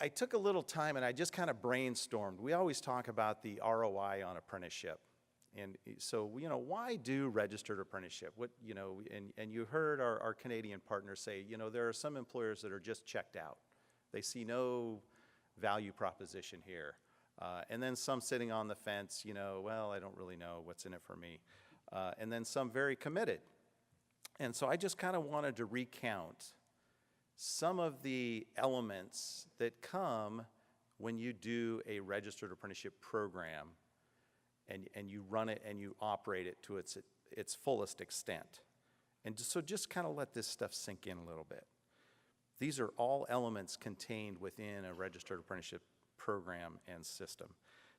I took a little time and I just kind of brainstormed. We always talk about the ROI on apprenticeship. And so, why do registered apprenticeship? And you heard our Canadian partners say, there are some employers that are just checked out. They see no value proposition here. And then some sitting on the fence, well, I don't really know what's in it for me. And then some very committed. And so I just kind of wanted to recount some of the elements that come when you do a registered apprenticeship program and you run it and you operate it to its fullest extent. And so just kind of let this stuff sink in a little bit. These are all elements contained within a registered apprenticeship program and system.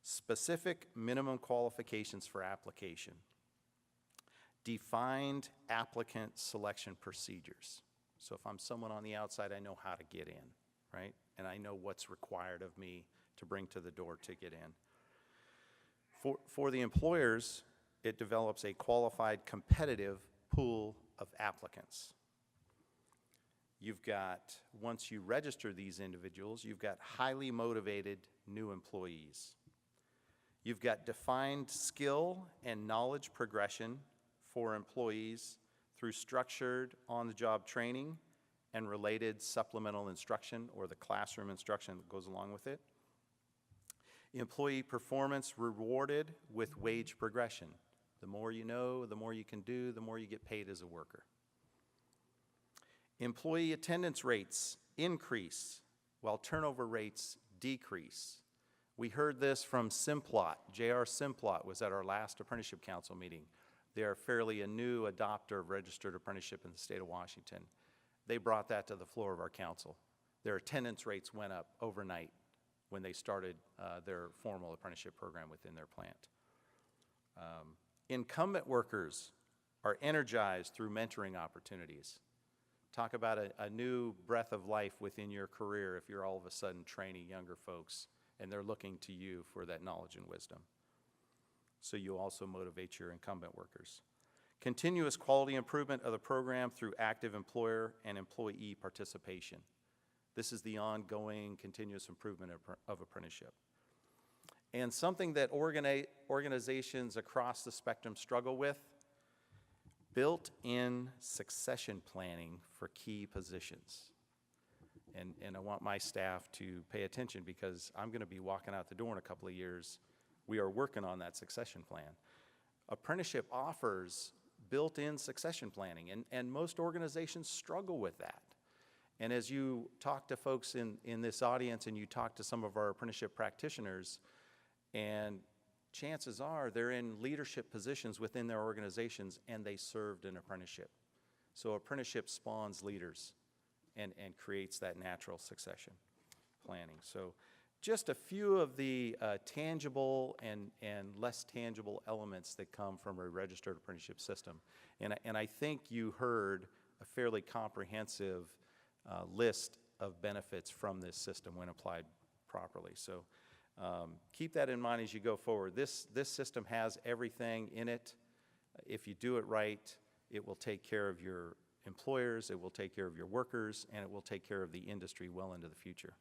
Specific minimum qualifications for application. Defined applicant selection procedures. So if I'm someone on the outside, I know how to get in, right? And I know what's required of me to bring to the door to get in. For the employers, it develops a qualified competitive pool of applicants. You've got, once you register these individuals, you've got highly motivated new employees. You've got defined skill and knowledge progression for employees through structured on-the-job training and related supplemental instruction or the classroom instruction that goes along with it. Employee performance rewarded with wage progression. The more you know, the more you can do, the more you get paid as a worker. Employee attendance rates increase while turnover rates decrease. We heard this from Simplot. J.R. Simplot was at our last Apprenticeship Council meeting. They are fairly a new adopter of registered apprenticeship in the state of Washington. They brought that to the floor of our council. Their attendance rates went up overnight when they started their formal apprenticeship program within their plant. Incumbent workers are energized through mentoring opportunities. Talk about a new breath of life within your career if you're all of a sudden training younger folks and they're looking to you for that knowledge and wisdom. So you also motivate your incumbent workers. Continuous quality improvement of the program through active employer and employee participation. This is the ongoing continuous improvement of apprenticeship. And something that organizations across the spectrum struggle with, built-in succession planning for key positions. And I want my staff to pay attention because I'm going to be walking out the door in a couple of years. We are working on that succession plan. Apprenticeship offers built-in succession planning, and most organizations struggle with that. And as you talk to folks in this audience and you talk to some of our apprenticeship practitioners, and chances are they're in leadership positions within their organizations and they served an apprenticeship. So apprenticeship spawns leaders and creates that natural succession planning. So just a few of the tangible and less tangible elements that come from a registered apprenticeship system. And I think you heard a fairly comprehensive list of benefits from this system when applied properly. So keep that in mind as you go forward. This system has everything in it. If you do it right, it will take care of your employers, it will take care of your workers, and it will take care of the industry well into the future.